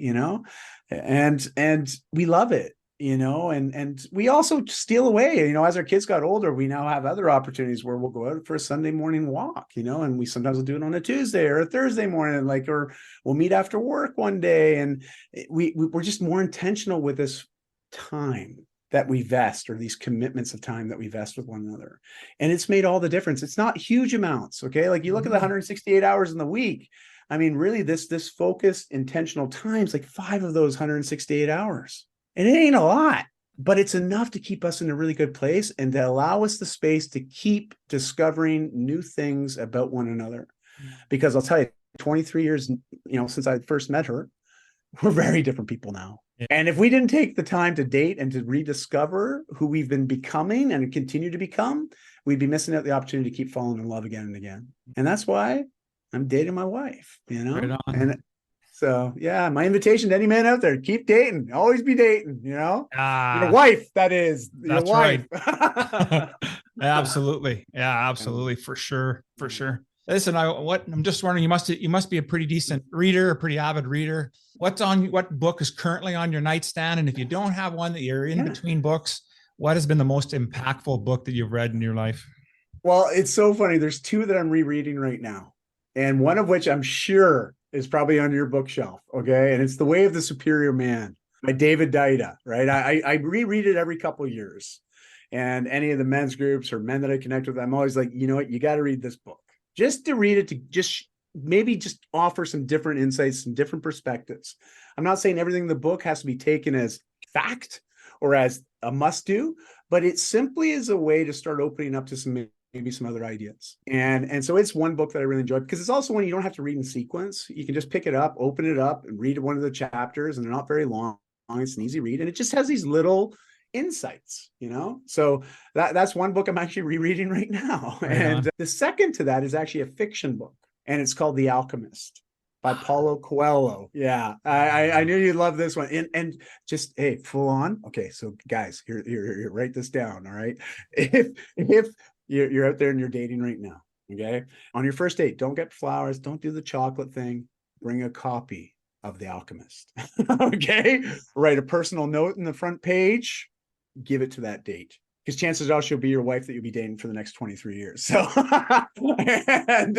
and we love it, and we also steal away, as our kids got older, we now have other opportunities where we'll go out for a Sunday morning walk, and we sometimes will do it on a Tuesday or a Thursday morning, or we'll meet after work one day. And we're just more intentional with this time that we vest, or these commitments of time that we vest with one another. And it's made all the difference. It's not huge amounts. Okay. Like, you look at the 168 hours in the week. I mean, really, this focused, intentional times, like 5 of those 168 hours. And it ain't a lot, but it's enough to keep us in a really good place and to allow us the space to keep discovering new things about one another. Because I'll tell you, 23 years, since I first met her, we're very different people now. Yeah. And if we didn't take the time to date and to rediscover who we've been becoming and continue to become, we'd be missing out the opportunity to keep falling in love again and again. And that's why I'm dating my wife, Right on. And so, yeah, my invitation to any man out there, keep dating, always be dating, your wife, that is, that's your wife. Right. Absolutely. Yeah, absolutely. For sure. Listen, I'm just wondering, you must be a pretty decent reader, a pretty avid reader. What book is currently on your nightstand? And if you don't have one, that you're in between books, what has been the most impactful book that you've read in your life? Well, it's so funny. There's 2 that I'm rereading right now, and one of which I'm sure is probably on your bookshelf. Okay. And it's The Way of the Superior Man by David Deida. Right. I reread it every couple of years, and any of the men's groups or men that I connect with, I'm always like, you know what, you got to read this book. Just to read it, to just offer some different insights, some different perspectives. I'm not saying everything in the book has to be taken as fact or as a must do, but it simply is a way to start opening up to maybe some other ideas. And so it's one book that I really enjoyed, because it's also one you don't have to read in sequence. You can just pick it up, open it up, and read one of the chapters, and they're not very long. It's an easy read, and it just has these little insights, so that's one book I'm actually rereading right now. Right. And the second to that is actually a fiction book, and it's called The Alchemist by Paulo Coelho. Yeah, I knew you'd love this one. And just, hey, full on. Okay, so guys, here, write this down. All right, if you're out there and you're dating right now, okay, on your first date, don't get flowers, don't do the chocolate thing, bring a copy of The Alchemist. Okay, write a personal note in the front page, give it to that date, because chances are she'll be your wife that you'll be dating for the next 23 years. So, and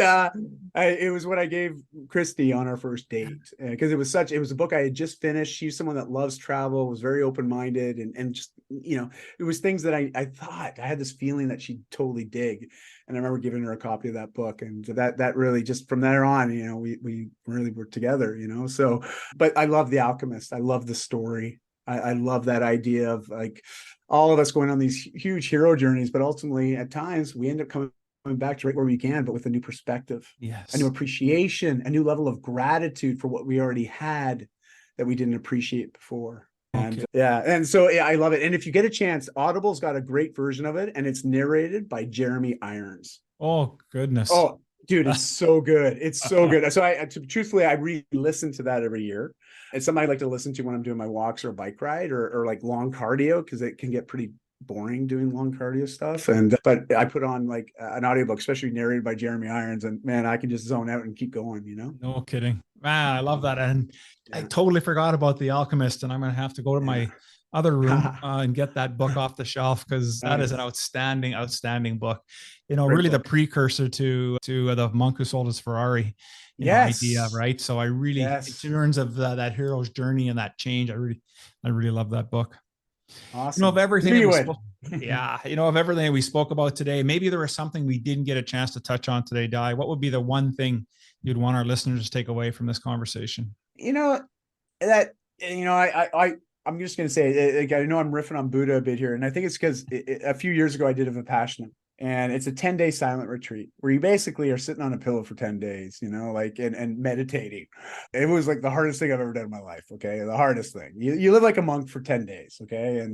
it was what I gave Christy on our first date, because it was a book I had just finished. She's someone that loves travel, was very open-minded, and just, it was things that I thought, I had this feeling that she'd totally dig. And I remember giving her a copy of that book, and that really, just from there on, we really were together, so, but I love The Alchemist. I love the story. I love that idea of, like, all of us going on these huge hero journeys, but ultimately at times we end up coming back to right where we began, but with a new perspective, yes, a new appreciation, a new level of gratitude for what we already had that we didn't appreciate before. And and so I love it. And if you get a chance, Audible's got a great version of it, and it's narrated by Jeremy Irons. Oh, goodness. Oh, dude, it's so good. It's so good. So truthfully, I re-listen to that every year. It's something I like to listen to when I'm doing my walks or a bike ride or like long cardio, because it can get pretty boring doing long cardio stuff. But I put on like an audiobook, especially narrated by Jeremy Irons, and man, I can just zone out and keep going, No kidding. Man, I love that. And I totally forgot about The Alchemist, and I'm going to have to go to other room and get that book off the shelf, because that is an outstanding book. Great really book. the precursor to The Monk Who Sold His Ferrari. Yes. Idea, right? So I really, in terms of that hero's journey and that change, I really love that book. Awesome. Of everything Knew that of everything that we spoke about today, maybe there was something we didn't get a chance to touch on today, Dai. What would be the one thing you'd want our listeners to take away from this conversation? I'm just going to say, like, I know I'm riffing on Buddha a bit here, and I think it's because a few years ago I did a Vipassana, and it's a 10-day silent retreat where you basically are sitting on a pillow for 10 days, and meditating. It was like the hardest thing I've ever done in my life. Okay. The hardest thing. You live like a monk for 10 days. Okay.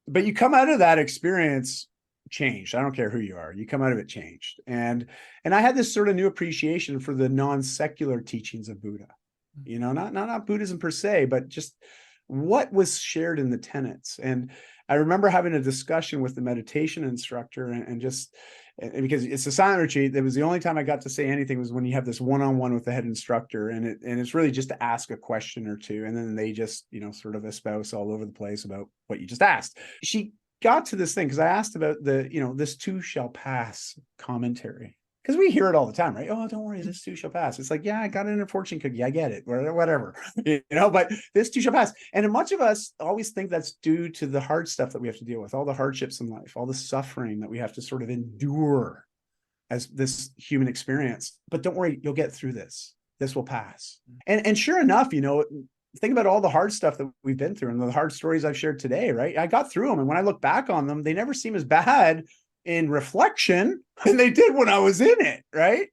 But you come out of that experience changed. I don't care who you are. You come out of it changed. And I had this sort of new appreciation for the non-secular teachings of Buddha, not Buddhism per se, but just what was shared in the tenets. And I remember having a discussion with the meditation instructor and because it's a silent retreat, that was the only time I got to say anything, was when you have this one-on-one with the head instructor, and it's really just to ask a question or two. And then they just, sort of espouse all over the place about what you just asked. She got to this thing because I asked about this too shall pass commentary. Because we hear it all the time, right? Oh, don't worry, this too shall pass. It's like, yeah, I got an fortune cookie. I get it, whatever, but this too shall pass. And much of us always think that's due to the hard stuff that we have to deal with, all the hardships in life, all the suffering that we have to sort of endure as this human experience. But don't worry, you'll get through this. This will pass. And sure enough, think about all the hard stuff that we've been through and the hard stories I've shared today, right? I got through them. And when I look back on them, they never seem as bad in reflection than they did when I was in it, right?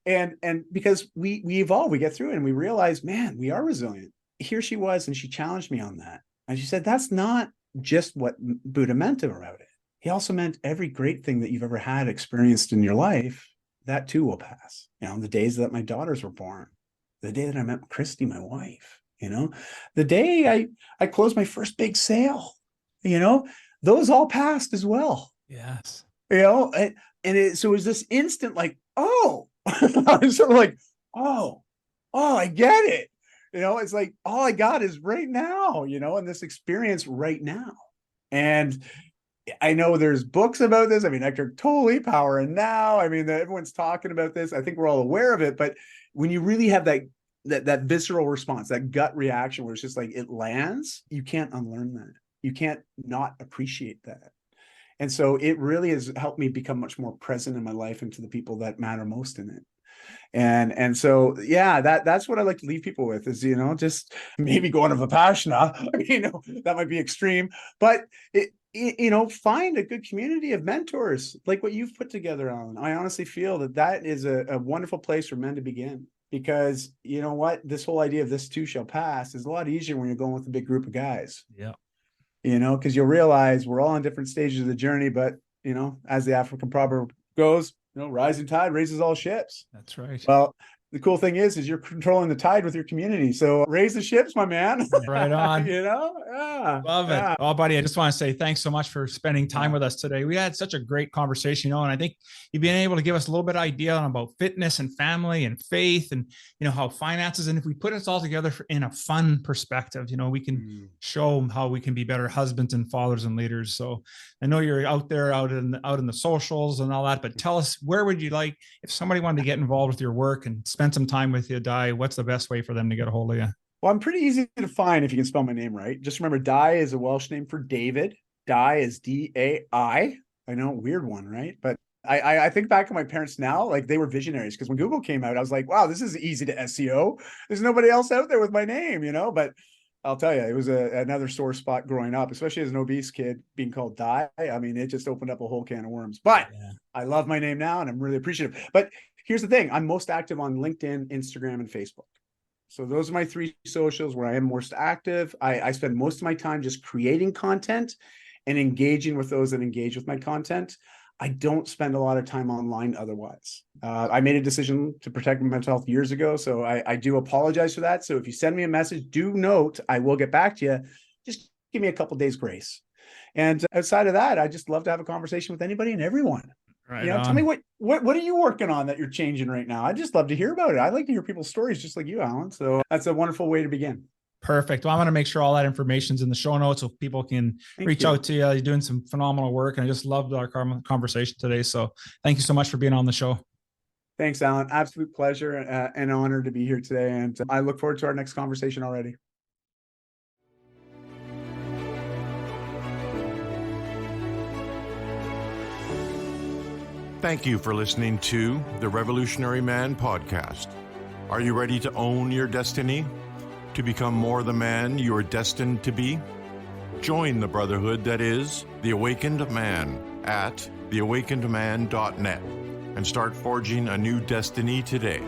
And because we evolve, we get through it, and we realize, man, we are resilient. Here she was, and she challenged me on that. And she said, that's not just what Buddha meant about it. He also meant every great thing that you've ever had experienced in your life, that too will pass. The days that my daughters were born, the day that I met Christy, my wife, the day I closed my first big sale, those all passed as well. Yes. So it was this instant, like, oh, I was sort of like, oh, I get it. It's like, all I got is right now, and this experience right now. And I know there's books about this. I mean, Eckhart Tolle, Power and Now. I mean, everyone's talking about this. I think we're all aware of it. But when you really have that visceral response, that gut reaction where it's just like it lands, you can't unlearn that. You can't not appreciate that. And so it really has helped me become much more present in my life and to the people that matter most in it. And so, yeah, that's what I like to leave people with is, just maybe go on a Vipassana. That might be extreme, but find a good community of mentors like what you've put together, Alan. I honestly feel that is a wonderful place for men to begin, because you know what, this whole idea of this too shall pass is a lot easier when you're going with a big group of guys. Yeah. Because you'll realize we're all on different stages of the journey, but as the African proverb goes, rising tide raises all ships. That's right. Well, the cool thing is you're controlling the tide with your community. So raise the ships, my man. Right on. Yeah. Love it. Oh, buddy, I just want to say thanks so much for spending time with us today. We had such a great conversation, and I think you've been able to give us a little bit of idea about fitness and family and faith and, how finances. And if we put this all together in a fun perspective, we can show how we can be better husbands and fathers and leaders. So I know you're out there, out in the socials and all that, but tell us, where would you like, if somebody wanted to get involved with your work and spend some time with you, Dai, what's the best way for them to get a hold of you? Well, I'm pretty easy to find if you can spell my name right. Just remember, Dai is a Welsh name for David. Dai is D-A-I. I know, weird one, right? But I think back to my parents now, like they were visionaries, because when Google came out, I was like, wow, this is easy to SEO. There's nobody else out there with my name, but I'll tell you, it was another sore spot growing up, especially as an obese kid being called Dai. I mean, it just opened up a whole can of worms, but yeah. I love my name now and I'm really appreciative. But here's the thing. I'm most active on LinkedIn, Instagram, and Facebook. So those are my three socials where I am most active. I spend most of my time just creating content and engaging with those that engage with my content. I don't spend a lot of time online otherwise. I made a decision to protect my mental health years ago, so I do apologize for that. So if you send me a message, do note I will get back to you. Just give me a couple days grace. And outside of that, I just love to have a conversation with anybody and everyone. Right. Tell me what are you working on that you're changing right now? I'd just love to hear about it. I like to hear people's stories just like you, Alan. So that's a wonderful way to begin. Perfect. Well, I want to make sure all that information's in the show notes so people can reach out to you. You're doing some phenomenal work, and I just loved our conversation today. So thank you so much for being on the show. Thanks, Alan. Absolute pleasure and honor to be here today. And I look forward to our next conversation already. Thank you for listening to the Revolutionary Man podcast. Are you ready to own your destiny? To become more the man you are destined to be? Join the brotherhood that is The Awakened Man at theawakenedman.net and start forging a new destiny today.